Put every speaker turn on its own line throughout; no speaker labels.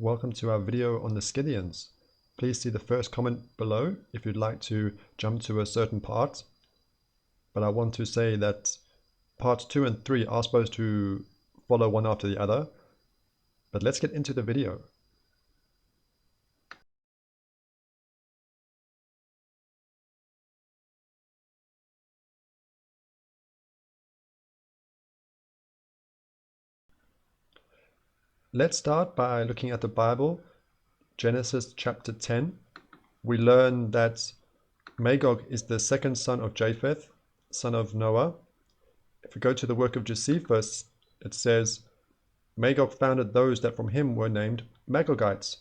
Welcome to our video on the Scythians. Please see the first comment below if you'd like to jump to a certain part. But I want to say that parts 2 and 3 are supposed to follow one after the other. But let's get into the video. Let's start by looking at the Bible, Genesis chapter 10. We learn that Magog is the second son of Japheth, son of Noah. If we go to the work of Josephus, it says, Magog founded those that from him were named Magogites,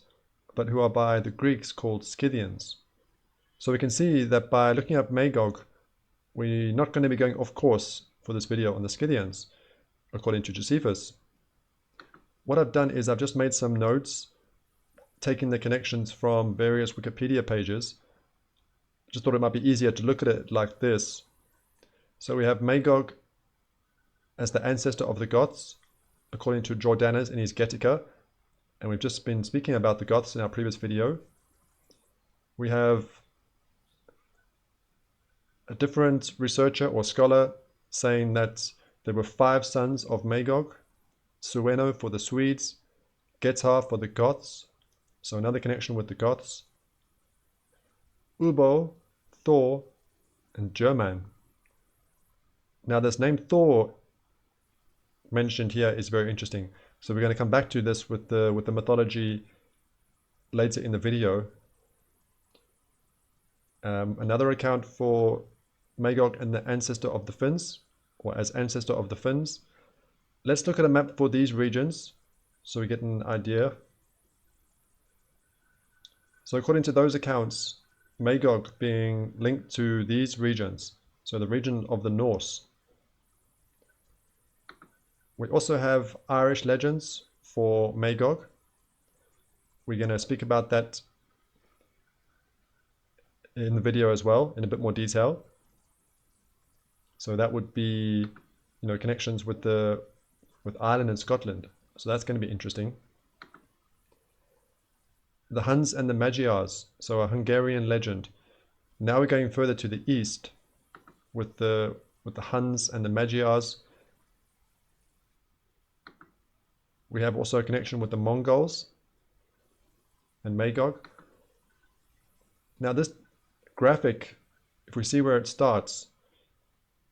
but who are by the Greeks called Scythians. So we can see that by looking at Magog, we're not going to be going off course for this video on the Scythians, according to Josephus. What I've done is I've just made some notes, taking the connections from various Wikipedia pages. Just thought it might be easier to look at it like this. So we have Magog as the ancestor of the Goths, according to Jordanes in his Getica, and we've just been speaking about the Goths in our previous video. We have a different researcher or scholar saying that there were 5 sons of Magog: Sueno for the Swedes, Getar for the Goths, so another connection with the Goths, Ubo, Thor, and German. Now this name Thor mentioned here is very interesting. So we're going to come back to this with the mythology later in the video. Another account for Magog and the ancestor of the Finns, or as ancestor of the Finns. Let's look at a map for these regions so we get an idea. So according to those accounts, Magog being linked to these regions, so the region of the Norse. We also have Irish legends for Magog. We're going to speak about that in the video as well, in a bit more detail. So that would be, connections with Ireland and Scotland. So that's going to be interesting. The Huns and the Magyars, so a Hungarian legend. Now we're going further to the east with the Huns and the Magyars. We have also a connection with the Mongols and Magog. Now this graphic, if we see where it starts,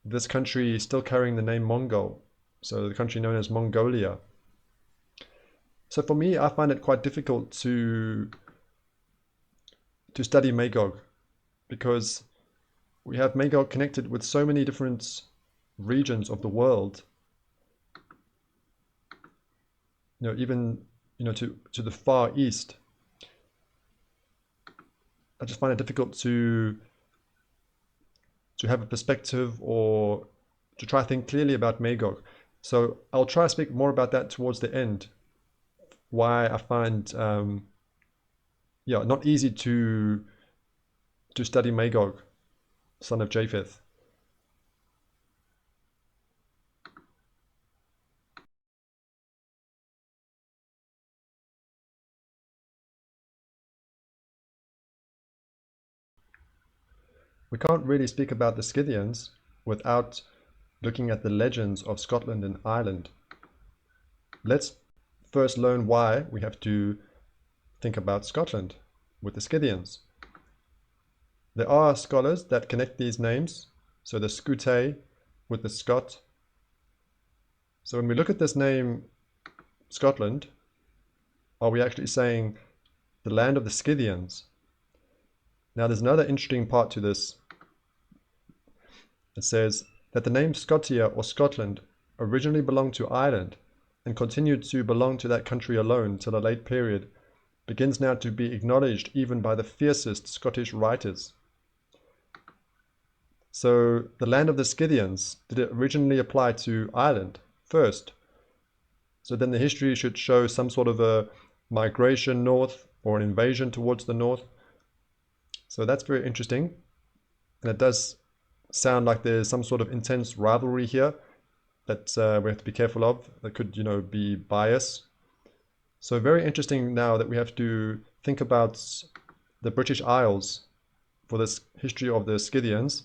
this country is still carrying the name Mongol, so the country known as Mongolia. So for me, I find it quite difficult to study Magog, because we have Magog connected with so many different regions of the world. Even to the far east. I just find it difficult to have a perspective or to try to think clearly about Magog. So I'll try to speak more about that towards the end. Why I find not easy to study Magog, son of Japheth. We can't really speak about the Scythians without looking at the legends of Scotland and Ireland. Let's first learn why we have to think about Scotland with the Scythians. There are scholars that connect these names, so the Scythae with the Scot. So when we look at this name Scotland, are we actually saying the land of the Scythians? Now there's another interesting part to this. It says that the name Scotia or Scotland originally belonged to Ireland and continued to belong to that country alone till a late period, begins now to be acknowledged even by the fiercest Scottish writers. So the land of the Scythians, did it originally apply to Ireland first? So then the history should show some sort of a migration north or an invasion towards the north. So that's very interesting. And it does sound like there's some sort of intense rivalry here that we have to be careful of. That could, be bias. So very interesting now that we have to think about the British Isles for this history of the Scythians.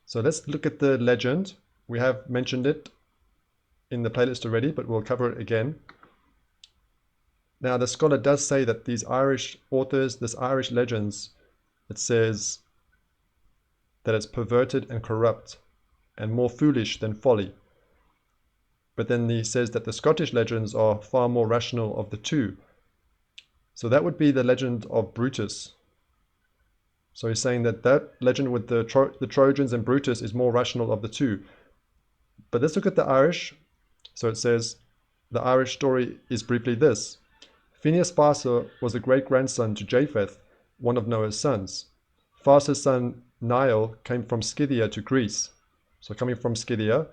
So let's look at the legend. We have mentioned it in the playlist already, but we'll cover it again. Now, the scholar does say that these Irish authors, this Irish legends, it says that it's perverted and corrupt and more foolish than folly. But then he says that the Scottish legends are far more rational of the two. So that would be the legend of Brutus. So he's saying that that legend with the Trojans and Brutus is more rational of the two. But let's look at the Irish. So it says, the Irish story is briefly this. Phineas Farsa was a great-grandson to Japheth, one of Noah's sons. Farsa's son Niall came from Scythia to Greece. So coming from Scythia.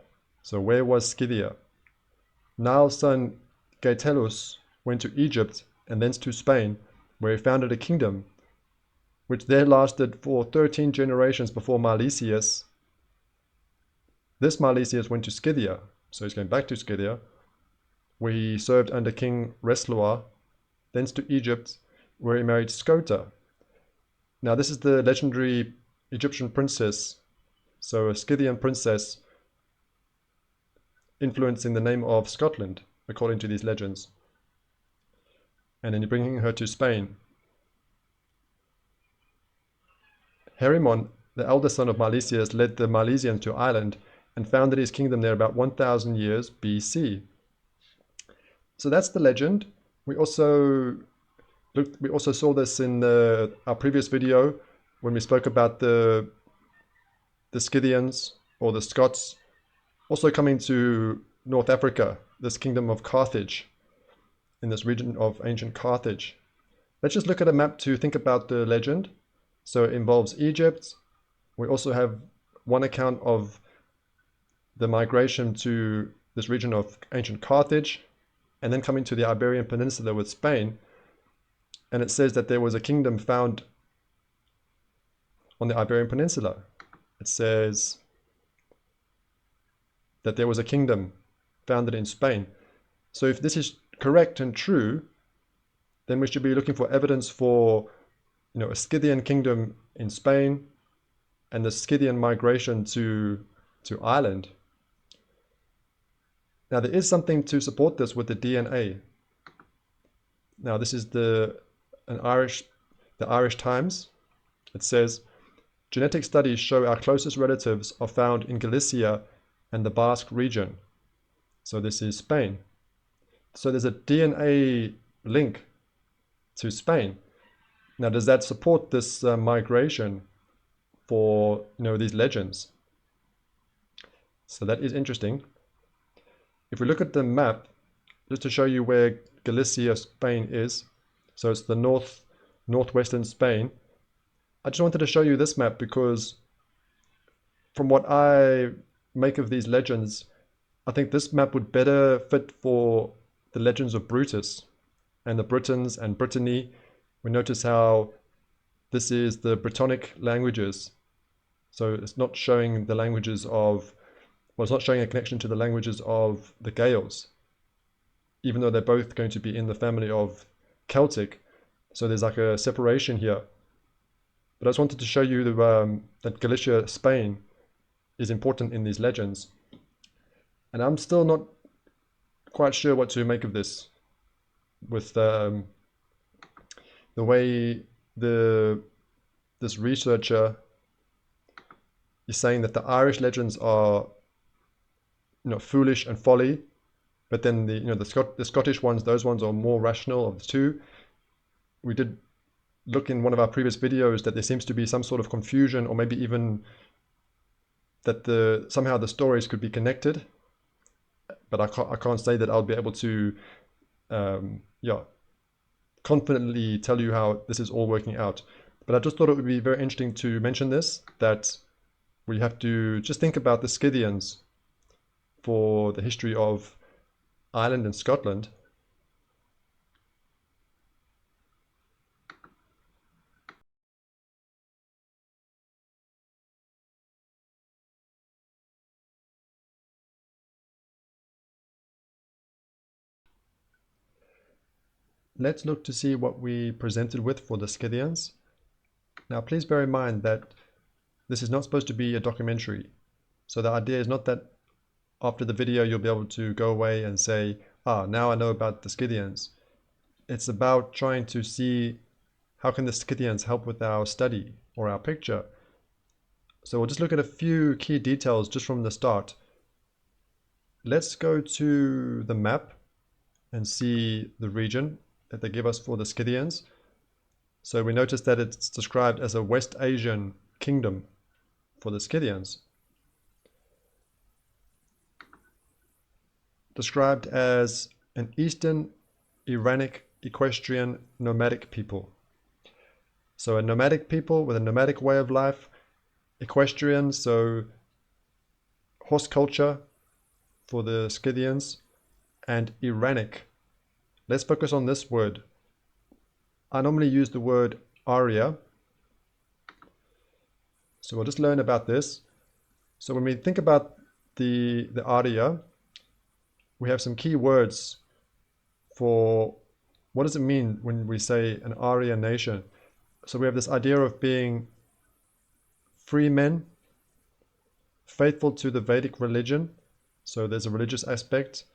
So where was Scythia? Niall's son Gaetelus went to Egypt and thence to Spain, where he founded a kingdom, which there lasted for 13 generations before Milesius. This Milesius went to Scythia, so he's going back to Scythia, where he served under King Resluar, thence to Egypt, where he married Scota. Now this is the legendary Egyptian princess, so a Scythian princess influencing the name of Scotland, according to these legends. And then bringing her to Spain. Heremon, the eldest son of Milesius, led the Milesians to Ireland and founded his kingdom there about 1000 years BC. So that's the legend. We also saw this in our previous video when we spoke about the Scythians or the Scots also coming to North Africa, this kingdom of Carthage, in this region of ancient Carthage. Let's just look at a map to think about the legend. So it involves Egypt. We also have one account of the migration to this region of ancient Carthage, and then coming to the Iberian Peninsula with Spain. And it says that there was a kingdom found on the Iberian Peninsula. It says that there was a kingdom founded in Spain. So if this is correct and true, then we should be looking for evidence for, a Scythian kingdom in Spain and the Scythian migration to Ireland. Now there is something to support this with the DNA. Now this is the Irish Times. It says, genetic studies show our closest relatives are found in Galicia and the Basque region. So this is Spain. So there's a DNA link to Spain. Now, does that support this migration for these legends? So that is interesting. If we look at the map, just to show you where Galicia, Spain is, so it's the northwestern Spain. I just wanted to show you this map because from what I make of these legends, I think this map would better fit for the legends of Brutus and the Britons and Brittany. We notice how this is the Brittonic languages. So it's not showing the languages of, well, it's not showing a connection to the languages of the Gaels, even though they're both going to be in the family of Celtic. So there's like a separation here. But I just wanted to show you that Galicia, Spain, is important in these legends. And I'm still not quite sure what to make of this with the way this researcher is saying that the Irish legends are foolish and folly, but then the Scottish ones, those ones are more rational of the two. We did look in one of our previous videos that there seems to be some sort of confusion, or maybe even that somehow the stories could be connected, but I can't say that I'll be able to confidently tell you how this is all working out. But I just thought it would be very interesting to mention this, that we have to just think about the Scythians for the history of Ireland and Scotland. let's look to see what we presented with for the Scythians. Now, please bear in mind that this is not supposed to be a documentary. So the idea is not that after the video you'll be able to go away and say, now I know about the Scythians. It's about trying to see how can the Scythians help with our study or our picture. So we'll just look at a few key details just from the start. Let's go to the map and see the region that they give us for the Scythians. So we notice that it's described as a West Asian kingdom for the Scythians. Described as an Eastern Iranic equestrian nomadic people. So a nomadic people with a nomadic way of life, equestrian, so horse culture for the Scythians, and Iranic. Let's focus on this word. I normally use the word Arya. So we'll just learn about this. So when we think about the Arya, we have some key words for what does it mean when we say an Arya nation. So we have this idea of being free men, faithful to the Vedic religion. So there's a religious aspect.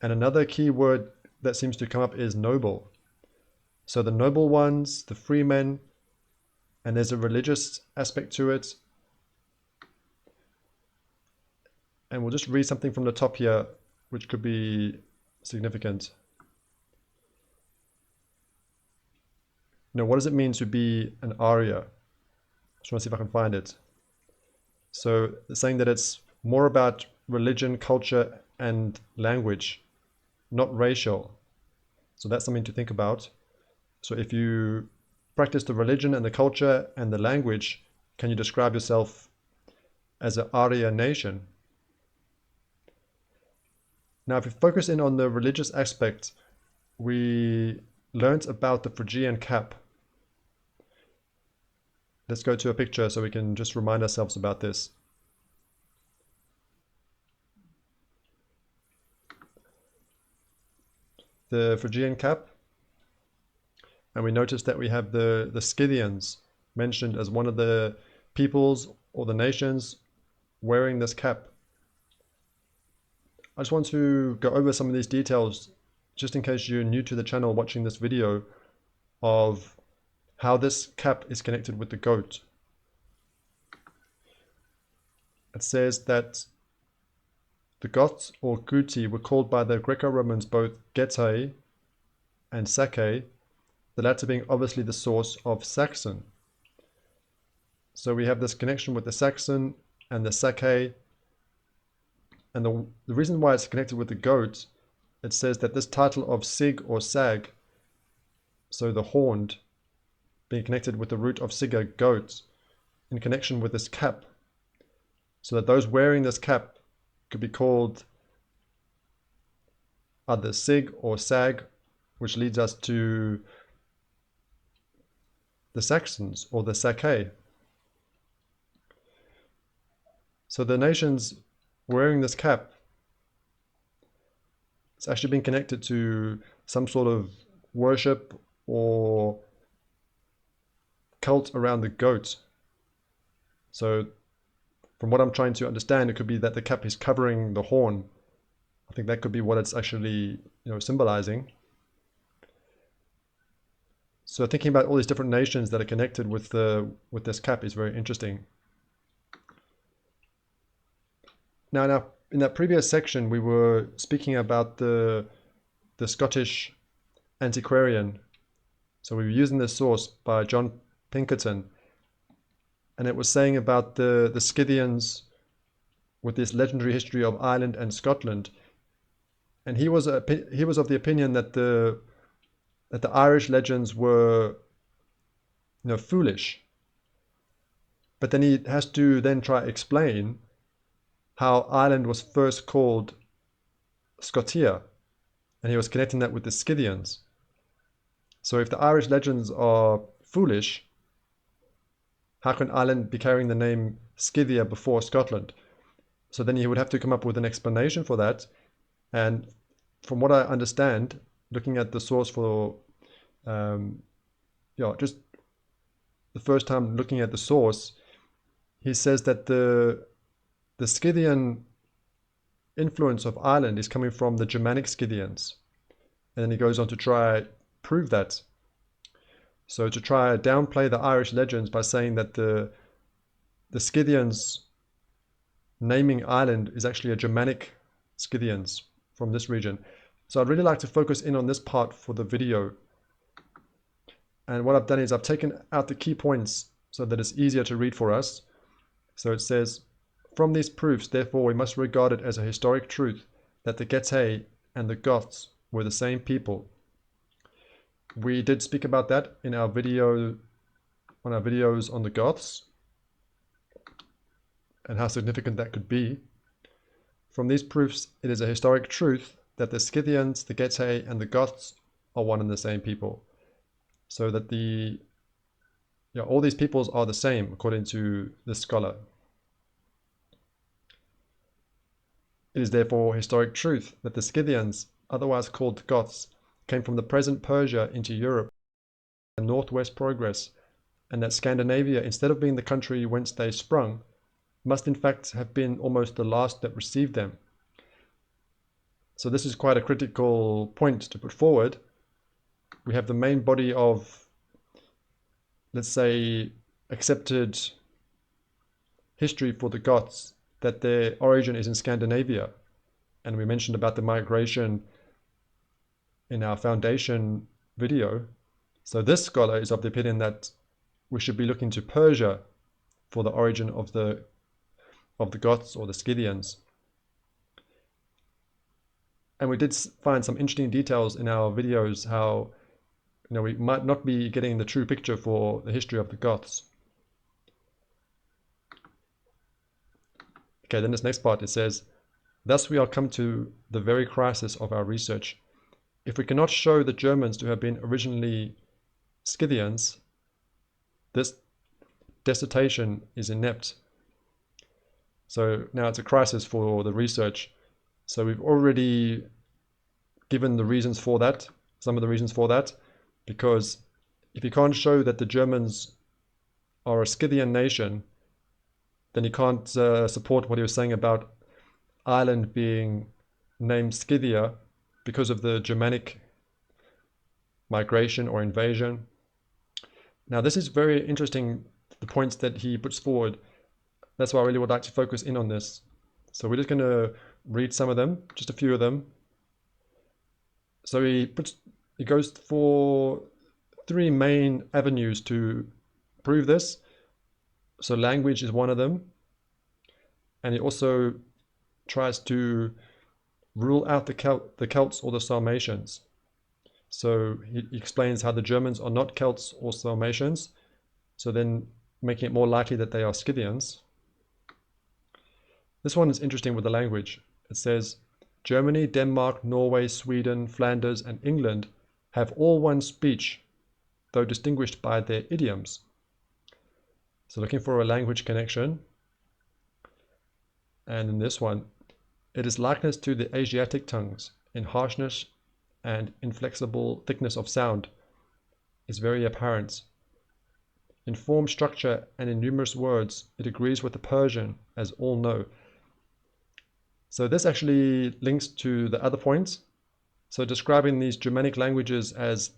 And another key word that seems to come up is noble. So the noble ones, the free men, and there's a religious aspect to it. And we'll just read something from the top here, which could be significant. Now, what does it mean to be an Arya? Just want to see if I can find it. So it's saying that it's more about religion, culture, and language, not racial. So that's something to think about. So if you practice the religion and the culture and the language, can you describe yourself as an Arya nation? Now, if you focus in on the religious aspect, we learned about the Phrygian cap. Let's go to a picture so we can just remind ourselves about this. The Phrygian cap. And we notice that we have the Scythians mentioned as one of the peoples or the nations wearing this cap. I just want to go over some of these details just in case you're new to the channel watching this video of how this cap is connected with the goat. It says that the Goths or Guti were called by the Greco-Romans both Getae and Scythae, the latter being obviously the source of Saxon. So we have this connection with the Saxon and the Scythae. And the reason why it's connected with the goat, it says that this title of Sig or Sag, so the horned, being connected with the root of Siga, goat, in connection with this cap. So that those wearing this cap could be called either Sig or Sag, which leads us to the Saxons or the Scythae. So the nations wearing this cap, it's actually been connected to some sort of worship or cult around the goat. So from what I'm trying to understand, it could be that the cap is covering the horn. I think that could be what it's actually, symbolizing. So thinking about all these different nations that are connected with this cap is very interesting. Now, in that previous section, we were speaking about the Scottish antiquarian. So we were using this source by John Pinkerton, and it was saying about the Scythians with this legendary history of Ireland and Scotland. And he was of the opinion that the Irish legends were, foolish. But then he has to then try to explain how Ireland was first called Scotia, and he was connecting that with the Scythians. So if the Irish legends are foolish, how can Ireland be carrying the name Scythia before Scotland? So then he would have to come up with an explanation for that. And from what I understand, looking at the source for, just the first time looking at the source, he says that the Scythian influence of Ireland is coming from the Germanic Scythians. And then he goes on to try prove that. So to try downplay the Irish legends by saying that the Scythians naming Ireland is actually a Germanic Scythians from this region. So I'd really like to focus in on this part for the video. And what I've done is I've taken out the key points so that it's easier to read for us. So it says, from these proofs, therefore, we must regard it as a historic truth that the Getae and the Goths were the same people. We did speak about that in our video, on our videos on the Goths, and how significant that could be. From these proofs, it is a historic truth that the Scythians, the Getae, and the Goths are one and the same people. So that all these peoples are the same, according to this scholar. It is therefore historic truth that the Scythians, otherwise called Goths, came from the present Persia into Europe and northwest progress, and that Scandinavia, instead of being the country whence they sprung, must in fact have been almost the last that received them. So this is quite a critical point to put forward. We have the main body of, let's say, accepted history for the Goths, that their origin is in Scandinavia. And we mentioned about the migration in our foundation video. So this scholar is of the opinion that we should be looking to Persia for the origin of the Goths or the Scythians. And we did find some interesting details in our videos how we might not be getting the true picture for the history of the Goths. Okay, then this next part, it says, thus we are come to the very crisis of our research. If we cannot show the Germans to have been originally Scythians, this dissertation is inept. So now it's a crisis for the research. So we've already given the reasons for that, some of the reasons for that, because if you can't show that the Germans are a Scythian nation, then you can't support what he was saying about Ireland being named Scythia because of the Germanic migration or invasion. Now this is very interesting, the points that he puts forward. That's why I really would like to focus in on this. So we're just going to read some of them, just a few of them. So he goes for 3 main avenues to prove this. So language is one of them. And he also tries to rule out the Celts or the Sarmatians. So he explains how the Germans are not Celts or Sarmatians, so then making it more likely that they are Scythians. This one is interesting with the language. It says, Germany, Denmark, Norway, Sweden, Flanders, and England have all one speech, though distinguished by their idioms. So looking for a language connection. And in this one, it is likeness to the Asiatic tongues in harshness and inflexible thickness of sound is very apparent. In form, structure, and in numerous words, it agrees with the Persian, as all know. So this actually links to the other points. So describing these Germanic languages as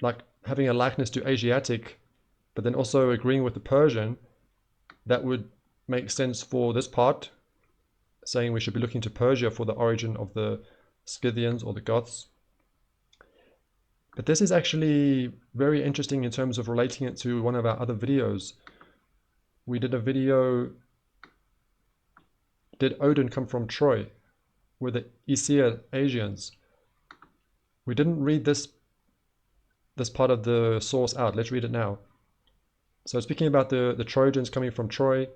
like having a likeness to Asiatic, but then also agreeing with the Persian, that would make sense for this part, saying we should be looking to Persia for the origin of the Scythians or the Goths. But this is actually very interesting in terms of relating it to one of our other videos. We did a video, did Odin come from Troy, with the Aesir Asians? We didn't read this part of the source out. Let's read it now. So speaking about the Trojans coming from Troy,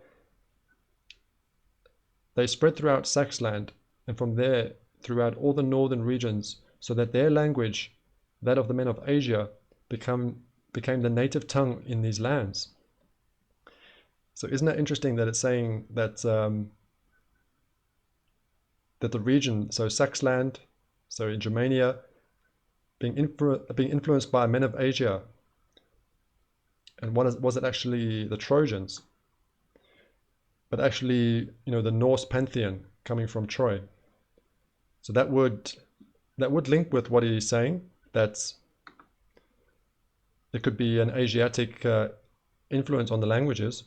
they spread throughout Saxland, and from there throughout all the northern regions, so that their language, that of the men of Asia, became the native tongue in these lands. So isn't that interesting that it's saying that that the region, so Saxland, so in Germania, being influenced by men of Asia. And was it actually the Trojans? But actually, the Norse pantheon coming from Troy. So that would link with what he's saying, that there could be an Asiatic influence on the languages.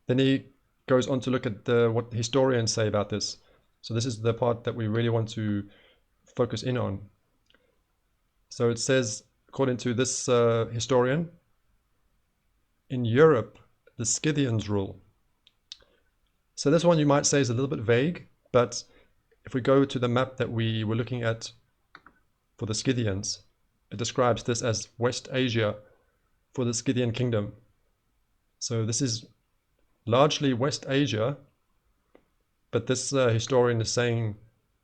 Then he goes on to look at what historians say about this. So this is the part that we really want to focus in on. So it says, according to this historian, in Europe, the Scythians rule. So this one you might say is a little bit vague, but if we go to the map that we were looking at for the Scythians, it describes this as West Asia for the Scythian kingdom. So this is largely West Asia, but this historian is saying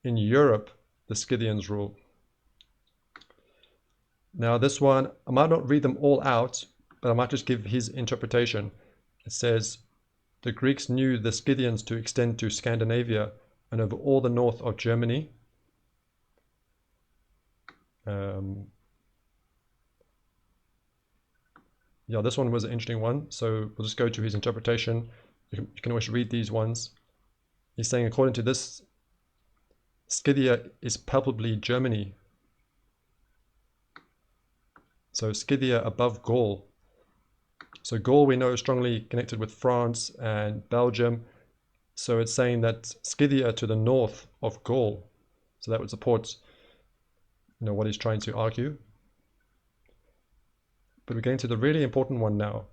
in Europe, the Scythians rule. Now this one, I might not read them all out, but I might just give his interpretation. It says, the Greeks knew the Scythians to extend to Scandinavia and over all the north of Germany. Yeah, this one was an interesting one. So we'll just go to his interpretation. You can always read these ones. He's saying, according to this, Scythia is palpably Germany. So Scythia above Gaul. So Gaul we know is strongly connected with France and Belgium. So it's saying that Scythia to the north of Gaul. So that would support what he's trying to argue. But we're getting to the really important one now.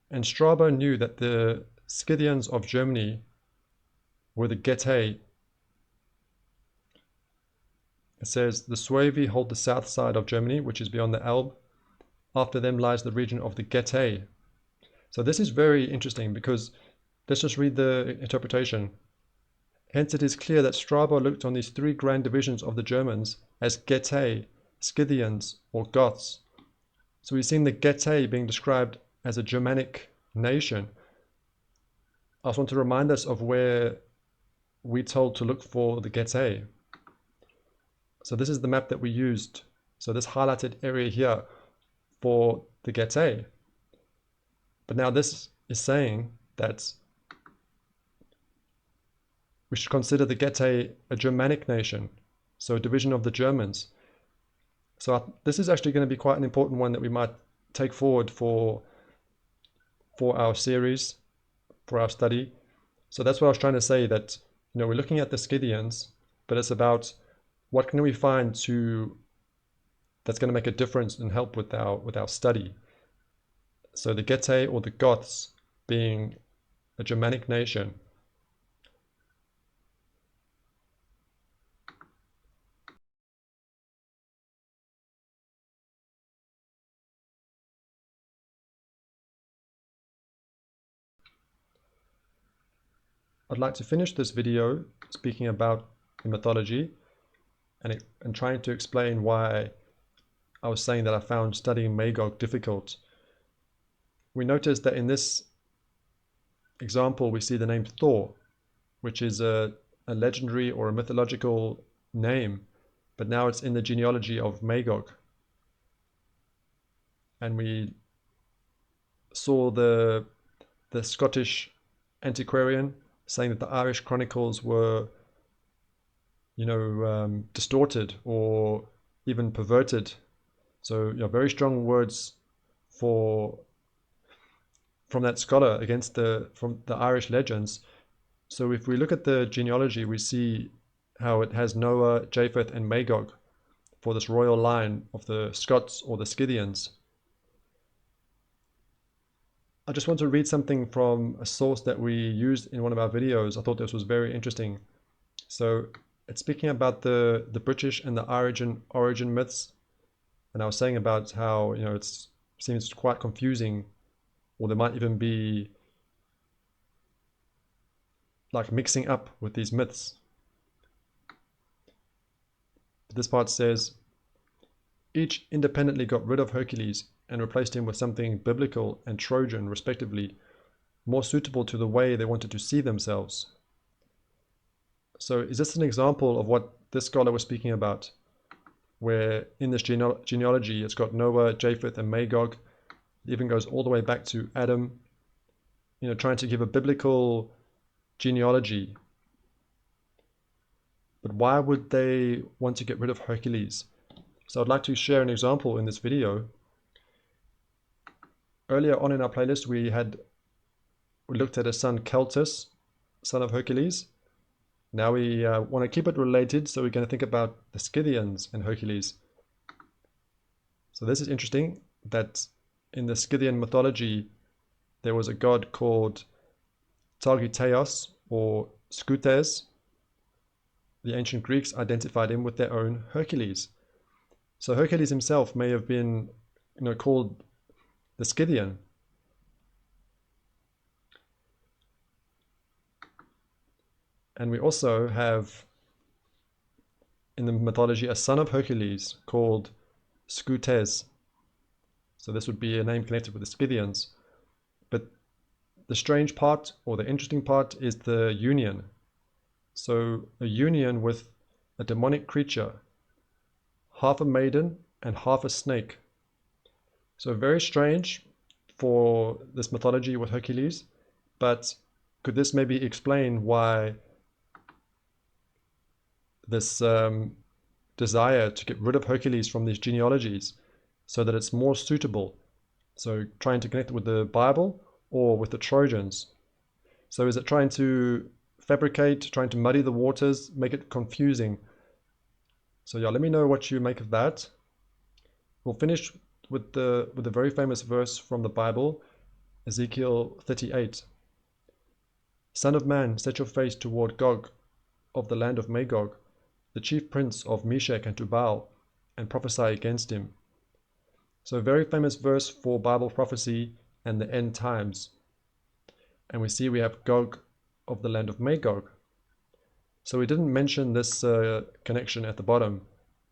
And Strabo knew that the Scythians of Germany were the Getae. It says, the Suevi hold the south side of Germany, which is beyond the Elbe. After them lies the region of the Getae. So this is very interesting because let's just read the interpretation. Hence it is clear that Strabo looked on these three grand divisions of the Germans as Getae, Scythians, or Goths. So we've seen the Getae being described as a Germanic nation. I just want to remind us of where we're told to look for the Getae. So this is the map that we used. So this highlighted area here for the Getae. But now this is saying that we should consider the Getae a Germanic nation, so a division of the Germans. So this is actually going to be quite an important one that we might take forward for our series, for our study. So that's what I was trying to say, that we're looking at the Scythians, but it's about what can we find that's going to make a difference and help with our study. So the Getae, or the Goths, being a Germanic nation. I'd like to finish this video speaking about the mythology and trying to explain why I was saying that I found studying Magog difficult. We noticed that in this example we see the name Thor, which is a legendary or a mythological name, but now it's in the genealogy of Magog. And we saw the Scottish antiquarian saying that the Irish chronicles were distorted or even perverted. So very strong words from that scholar against from the Irish legends. So if we look at the genealogy, we see how it has Noah, Japheth, and Magog for this royal line of the Scots or the Scythians. I just want to read something from a source that we used in one of our videos. I thought this was very interesting. So it's speaking about the British and the origin myths. And I was saying about how, it seems quite confusing, or there might even be like mixing up with these myths. This part says, each independently got rid of Hercules and replaced him with something biblical and Trojan, respectively, more suitable to the way they wanted to see themselves. So is this an example of what this scholar was speaking about, where in this genealogy it's got Noah, Japheth, and Magog? It even goes all the way back to Adam, trying to give a biblical genealogy. But why would they want to get rid of Hercules? So I'd like to share an example in this video. Earlier on in our playlist, we looked at his son Celtus, son of Hercules. Now we want to keep it related, so we're going to think about the Scythians and Hercules. So this is interesting that in the Scythian mythology, there was a god called Targiteos or Skutes. The ancient Greeks identified him with their own Hercules. So Hercules himself may have been, called the Scythian. And we also have in the mythology a son of Hercules called Skutes. So this would be a name connected with the Scythians. But the strange part, or the interesting part, is the union. So a union with a demonic creature, half a maiden and half a snake. So very strange for this mythology with Hercules, but could this maybe explain why this desire to get rid of Hercules from these genealogies so that it's more suitable? So trying to connect it with the Bible or with the Trojans. So is it trying to fabricate, trying to muddy the waters, make it confusing? So yeah, let me know what you make of that. We'll finish with the very famous verse from the Bible, Ezekiel 38. Son of man, set your face toward Gog of the land of Magog, the chief prince of Meshech and Tubal, and prophesy against him. So a very famous verse for Bible prophecy and the end times. And we see we have Gog of the land of Magog. So we didn't mention this connection at the bottom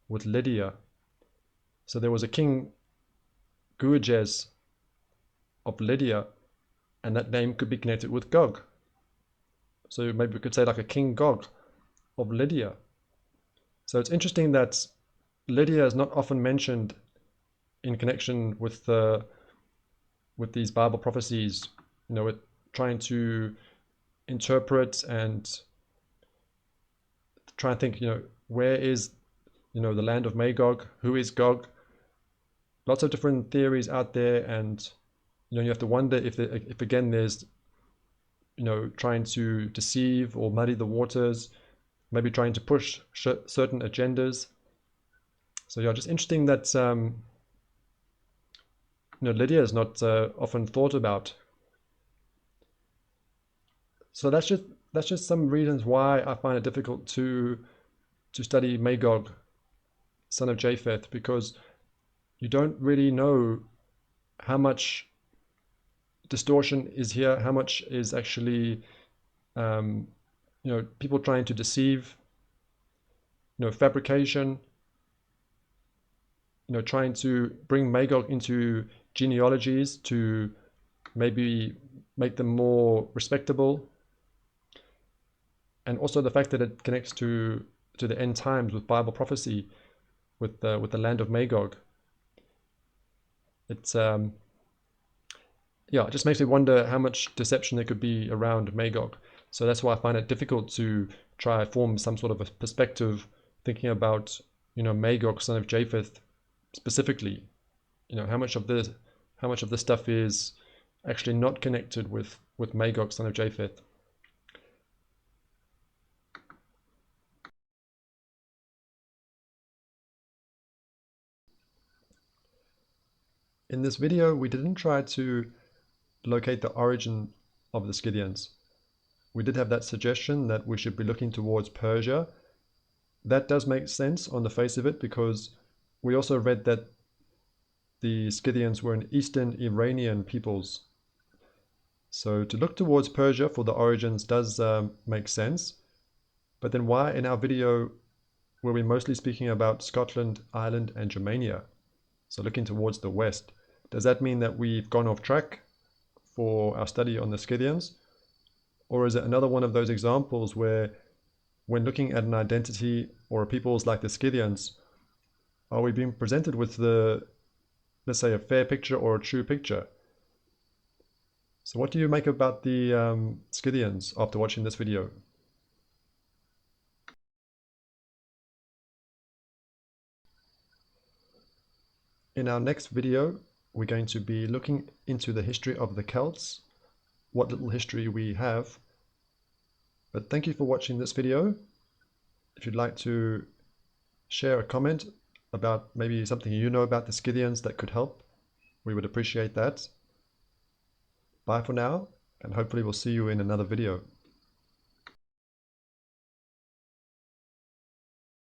with Lydia. So there was a king Gueges of Lydia, and that name could be connected with Gog. So maybe we could say like a King Gog of Lydia. So it's interesting that Lydia is not often mentioned in connection with these Bible prophecies, with trying to interpret and try and think, where is, the land of Magog? Who is Gog? Lots of different theories out there, and you have to wonder if again there's trying to deceive or muddy the waters, maybe trying to push certain agendas. So yeah, just interesting that Lydia is not often thought about. So that's just some reasons why I find it difficult to study Magog, son of Japheth, because you don't really know how much distortion is here, how much is actually people trying to deceive, fabrication, trying to bring Magog into genealogies to maybe make them more respectable, and also the fact that it connects to the end times with Bible prophecy, with the land of Magog. It's it just makes me wonder how much deception there could be around Magog. So that's why I find it difficult to try form some sort of a perspective thinking about Magog, son of Japheth, specifically. How much of this stuff is actually not connected with Magog, son of Japheth. In this video, we didn't try to locate the origin of the Scythians. We did have that suggestion that we should be looking towards Persia. That does make sense on the face of it, because we also read that the Scythians were an Eastern Iranian peoples. So to look towards Persia for the origins does make sense. But then why in our video were we mostly speaking about Scotland, Ireland, and Germania? So looking towards the west. Does that mean that we've gone off track for our study on the Scythians? Or is it another one of those examples where when looking at an identity or peoples like the Scythians, are we being presented with let's say, a fair picture or a true picture? So what do you make about the Scythians after watching this video? In our next video, we're going to be looking into the history of the Celts, what little history we have. But thank you for watching this video. If you'd like to share a comment about maybe something you know about the Scythians that could help, we would appreciate that. Bye for now, and hopefully we'll see you in another video.